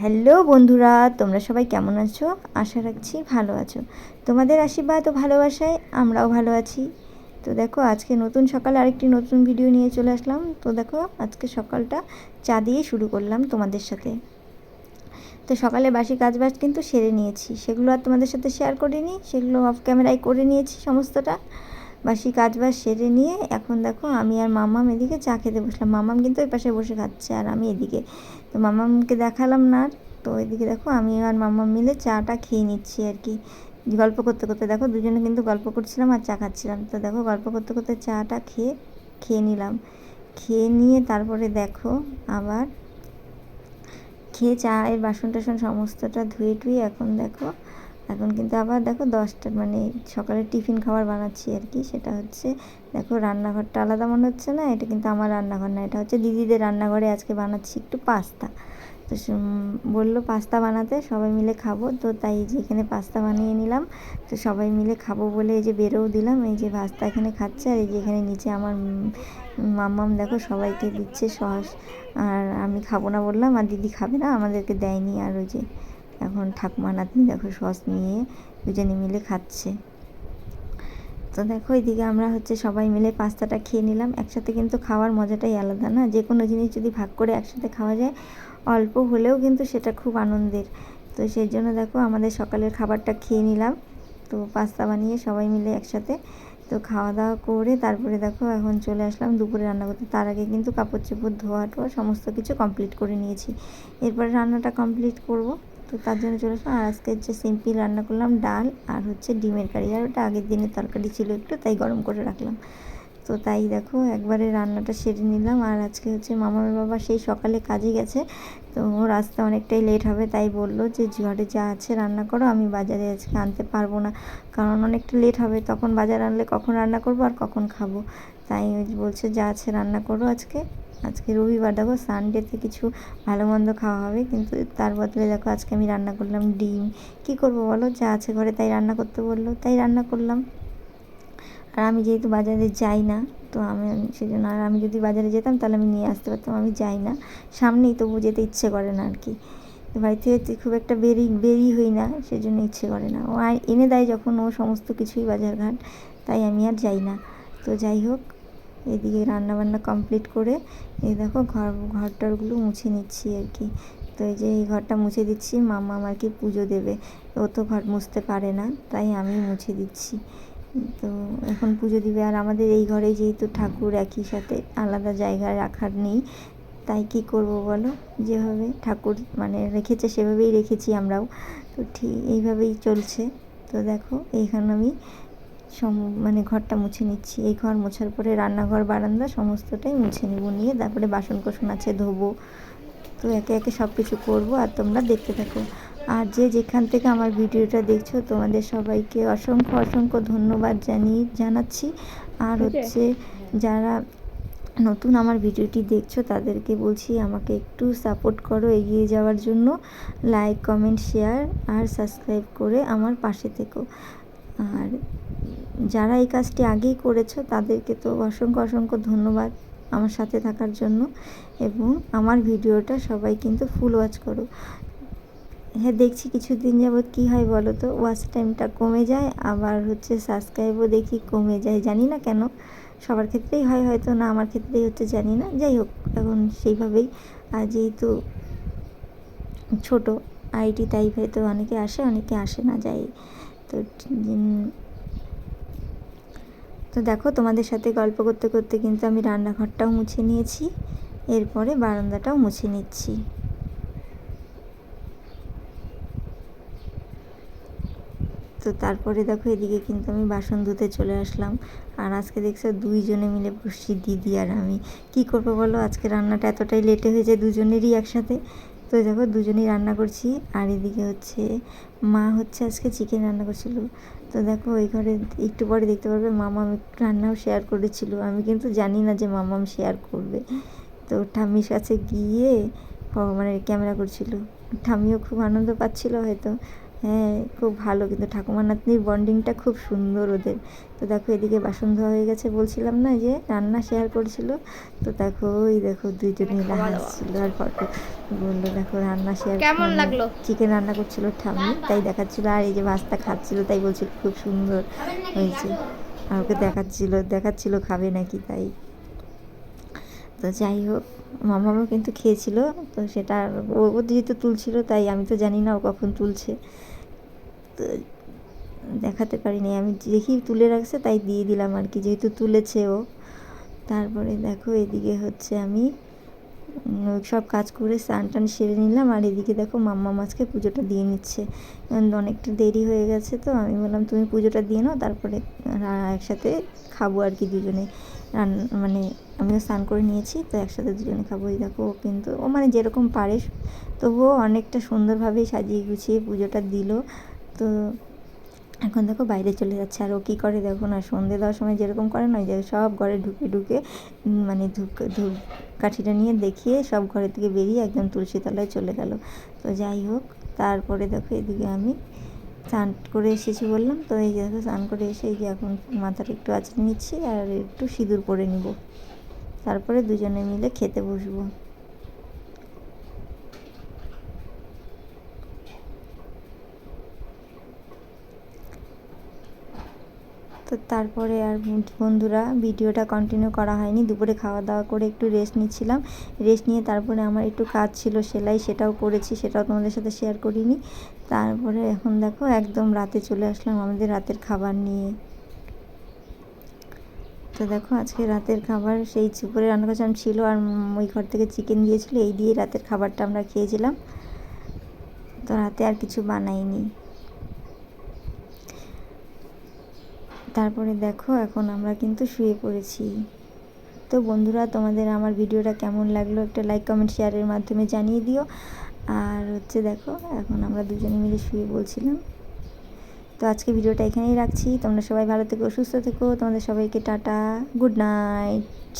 Hello বন্ধুরা, তোমরা সবাই কেমন আছো? আশা রাখছি ভালো আছো। তোমাদের আশীর্বাদ ও ভালোবাসায় আমরাও ভালো আছি। তো দেখো, আজকে নতুন সকালে আরেকটি নতুন ভিডিও নিয়ে চলে আসলাম। তো দেখো, আজকে সকালটা চা দিয়ে শুরু করলাম তোমাদের সাথে। তো সকালে বাসি কাজবাজ কিন্তু সেরে নিয়েছি, সেগুলো আর তোমাদের সাথে শেয়ার করিনি, সেগুলো অফ ক্যামেরায় করে নিয়েছি সমস্তটা। বাসি কাজবাজ সেরে নিয়ে এখন দেখো আমি আর মাম্মাম এদিকে চা খেতে বসলাম। মাম্মাম কিন্তু ওই পাশে বসে খাচ্ছে আর আমি এদিকে। তো মাম্মামকে দেখালাম না আর। তো এদিকে দেখো আমি আর মাম্মাম মিলে চাটা খেয়ে নিচ্ছি আর কি, গল্প করতে করতে। দেখো দুজনে কিন্তু গল্প করছিলাম আর চা খাচ্ছিলাম। তো দেখো গল্প করতে করতে চাটা খেয়ে নিলাম। খেয়ে নিয়ে তারপরে দেখো আবার খেয়ে চায়ের বাসন টাসন সমস্তটা ধুয়ে টুয়ে এখন দেখো, এখন কিন্তু আবার দেখো 10টা মানে সকালে টিফিন খাবার বানাচ্ছি আর কি। সেটা হচ্ছে দেখো, রান্নাঘরটা আলাদা মনে হচ্ছে না, এটা কিন্তু আমার রান্নাঘর না, এটা হচ্ছে দিদিদের রান্নাঘরে। আজকে বানাচ্ছি একটু পাস্তা। তো বললো পাস্তা বানাতে, সবাই মিলে খাবো, তো তাই যে এখানে পাস্তা বানিয়ে নিলাম। তো সবাই মিলে খাবো বলে এই যে বেরোও দিলাম, এই যে পাস্তা এখানে খাচ্ছে। আর এই যে এখানে নিচে আমার মাম্মাম দেখো সবাইকে দিচ্ছে সস। আর আমি খাবো না বললাম, আর দিদি খাবে না, আমাদেরকে দেয়নি। আর ওই যে এখন ঠাকুমা নাতনি দেখো সস নিয়ে দুজনে মিলে খাচ্ছে। তো দেখো এদিকে আমরা হচ্ছে সবাই মিলে পাস্তাটা খেয়ে নিলাম একসাথে। কিন্তু খাওয়ার মজাটাই আলাদা না, যে কোনো জিনিস যদি ভাগ করে একসাথে খাওয়া যায়, অল্প হলেও কিন্তু সেটা খুব আনন্দের। তো সেই জন্য দেখো আমাদের সকালের খাবারটা খেয়ে নিলাম, তো পাস্তা বানিয়ে সবাই মিলে একসাথে। তো খাওয়া দাওয়া করে তারপরে দেখো এখন চলে আসলাম দুপুরে রান্না করতে। তার আগে কিন্তু কাপড় চোপড় ধোয়া টোয়া সমস্ত কিছু কমপ্লিট করে নিয়েছি, এরপরে রান্নাটা কমপ্লিট করব। তো তার জন্য চলে আসলাম। আর আজকে হচ্ছে সিম্পল রান্না করলাম, ডাল আর হচ্ছে ডিমের কারি। আর ওটা আগের দিনের তরকারি ছিল একটু, তাই গরম করে রাখলাম। তো তাই দেখো একবারে রান্নাটা সেরে নিলাম। আর আজকে হচ্ছে মামার বাবা সেই সকালে কাজে গেছে, তো ওর আসতে অনেকটাই লেট হবে, তাই বললো যে ঘরে যা আছে রান্না করো, আমি বাজারে আজকে আনতে পারবো না, কারণ অনেকটা লেট হবে, তখন বাজার আনলে কখন রান্না করবো আর কখন খাবো। তাই বলছে যা আছে রান্না করো আজকে। আজকে রবিবার, দেখো সানডেতে কিছু ভালো মন্দ খাওয়া হবে, কিন্তু তার বদলে দেখো আজকে আমি রান্না করলাম ডিম। কি করব বলো, যা আছে ঘরে তাই রান্না করতে বললো, তাই রান্না করলাম। আর আমি যেহেতু বাজারে যাই না, তো আমি সেই জন্য, আর আমি যদি বাজারে যেতাম তাহলে আমি নিয়ে আসতে পারতাম, আমি যাই না, সামনেই, তবু যেতে ইচ্ছে করে না আর কি। তো বাড়ি থেকে খুব একটা বেরি হই না, সেই জন্য ইচ্ছে করে না। ও এনে দেয় যখন ও সমস্ত কিছুই বাজারঘাট, তাই আমি আর যাই না। তো যাই হোক, এদিকে রান্নাবান্না কমপ্লিট করে এই দেখো ঘরটারগুলো মুছে নিচ্ছি আর কি। তো এই যে এই ঘরটা মুছে দিচ্ছি, মামা আর কি পুজো দেবে, ও তো ঘর মুছতে পারে না, তাই আমি মুছে দিচ্ছি। তো এখন পুজো দিবে, আর আমাদের এই ঘরে যেহেতু ঠাকুর একই সাথে, আলাদা জায়গায় রাখার নেই, তাই কি করব বলো, যেভাবে ঠাকুর মানে রেখেছে সেভাবেই রেখেছি আমরাও। তো ঠিক এইভাবেই চলছে। তো দেখো এইখানে আমি মানে ঘরটা মুছে নিচ্ছি। এই ঘর মোছার পরে রান্নাঘর বারান্দা সমস্তটাই মুছে নেব, নিয়ে তারপরে বাসন কোসন আছে ধোবো। তো একে একে সব কিছু করবো, আর তোমরা দেখতে থাকো। আর যে যেখান থেকে আমার ভিডিওটা দেখছো, তোমাদের সবাইকে অসংখ্য অসংখ্য ধন্যবাদ জানাচ্ছি। আর হচ্ছে যারা নতুন আমার ভিডিওটি দেখছো তাদেরকে বলছি আমাকে একটু সাপোর্ট করো এগিয়ে যাওয়ার জন্য। লাইক কমেন্ট শেয়ার আর সাবস্ক্রাইব করে আমার পাশে থেকো। আর যারা এই কাজটি আগেই করেছো তাদেরকে তো অসংখ্য অসংখ্য ধন্যবাদ আমার সাথে থাকার জন্য। এবং আমার ভিডিওটা সবাই কিন্তু ফুল ওয়াচ করো। হ্যাঁ, দেখছি কিছুদিন যাবৎ কী হয় বলো তো, ওয়াচ টাইমটা কমে যায়, আবার হচ্ছে সাবস্ক্রাইবও দেখি কমে যায়, জানি না কেন। সবার ক্ষেত্রেই হয় হয়তো, না আমার ক্ষেত্রেই হচ্ছে জানি না। যাই হোক, এখন সেইভাবেই। আর যেহেতু ছোটো আইডি, তাই হয়তো অনেকে আসে অনেকে আসে না, যাই। তো তো দেখো তোমাদের সাথে গল্প করতে করতে কিন্তু আমি রান্নাঘরটাও মুছে নিয়েছি, এরপরে বারান্দাটাও মুছে নিচ্ছি। তো তারপরে দেখো এদিকে কিন্তু আমি বাসন ধুতে চলে আসলাম। আর আজকে দেখছো দুইজনে মিলে বসছি, দিদি আর আমি। কি করবো বলো, আজকে রান্নাটা এতটাই লেটে হয়েছে দুজনেরই একসাথে। তো দেখো দুজনেই রান্না করছি। আর এদিকে হচ্ছে মা হচ্ছে আজকে চিকেন রান্না করছিল। তো দেখো ওই ঘরে একটু পরে দেখতে পারবে মামাম একটু রান্নাও শেয়ার করেছিল, আমি কিন্তু জানি না যে মামাম শেয়ার করবে। তো ঠাম্মির কাছে গিয়ে মানে ক্যামেরা করছিল, ঠাম্মিও খুব আনন্দ পাচ্ছিল হয়তো। হ্যাঁ, খুব ভালো, কিন্তু ঠাকুমা নাতনির বন্ডিংটা খুব সুন্দর ওদের। তো দেখো এদিকে বাসন ধোয়া হয়ে গেছে, বলছিলাম না যে রান্না শেয়ার করেছিল। তো দেখো ওই দেখো দুইজন মিলে হাসছিল আর ফটো বললো দেখো রান্না শেয়ার, কেমন মানে লাগলো? চিকেন রান্না করছিল ঠাম্মি, তাই দেখাচ্ছিল। আর এই যে ভাতটা খাচ্ছিল, তাই বলছিল খুব সুন্দর হয়েছে। আর ওকে দেখাচ্ছিল খাবে নাকি, তাই। তো যাই হোক, মামাও কিন্তু খেয়েছিল। তো সেটা ও যেহেতু তুলছিল, তাই আমি তো জানি না ও কখন তুলছে, তো দেখাতে পারিনি। আমি দেখি তুলে রাখছে, তাই দিয়ে দিলাম আর কি, যেহেতু তুলেছে ও। তারপরে দেখো এদিকে হচ্ছে আমি সব কাজ করে স্নান টান সেরে নিলাম। আর এদিকে দেখো মাম্মা মাছকে পুজোটা দিয়ে নিচ্ছে, অনেকটা দেরি হয়ে গেছে। তো আমি বললাম তুমি পুজোটা দিয়ে নাও, তারপরে একসাথে খাবো আর কি দুজনে। মানে আমিও স্নান করে নিয়েছি, তো একসাথে দুজনে খাবো। এই দেখো কিন্তু ও মানে যেরকম পারে, তবুও অনেকটা সুন্দরভাবেই সাজিয়ে গুছিয়ে পুজোটা দিল। তো এখন দেখো বাইরে চলে যাচ্ছে। আর ও কী করে দেখো না, সন্ধে দেওয়ার সময় যেরকম করে না, যে সব ঘরে ঢুকে ঢুকে মানে ধূপ কাঠিটা নিয়ে দেখিয়ে সব ঘরের থেকে বেরিয়ে একদম তুলসী তলায় চলে গেল। তো যাই হোক, তারপরে দেখো এদিকে আমি স্নান করে এসেছি বললাম, তো এই দেখো স্নান করে এসে এই যে এখন মাথাটা একটু আঁচড়ে নিচ্ছি আর একটু সিঁদুর পরে নিব, তারপরে দুজনে মিলে খেতে বসবো। তো তারপরে আর বন্ধুরা ভিডিওটা কন্টিনিউ করা হয়নি। দুপুরে খাওয়া দাওয়া করে একটু রেস্ট নিচ্ছিলাম। রেস্ট নিয়ে তারপরে আমার একটু কাজ ছিল সেলাই, সেটাও করেছি, সেটাও তোমাদের সাথে শেয়ার করিনি। তারপরে এখন দেখো একদম রাতে চলে আসলাম আমাদের রাতের খাবার নিয়ে। তো দেখো আজকে রাতের খাবার সেই দুপুরে রান্না করেছিলাম ছিল, আর ওই ঘর থেকে চিকেন দিয়েছিলো, এই দিয়ে রাতের খাবারটা আমরা খেয়েছিলাম। তো রাতে আর কিছু বানাইনি। তারপরে দেখো এখন আমরা কিন্তু শুয়ে পড়েছি। তো বন্ধুরা, তোমাদের আমার ভিডিওটা কেমন লাগলো একটা লাইক কমেন্ট শেয়ারের মাধ্যমে জানিয়ে দিও। আর হচ্ছে দেখো এখন আমরা দুজনে মিলে শুয়ে বলছিলাম। তো আজকে ভিডিওটা এখানেই রাখছি। তোমরা সবাই ভালো থেকো, সুস্থ থেকো। তোমাদের সবাইকে টাটা, গুড নাইট।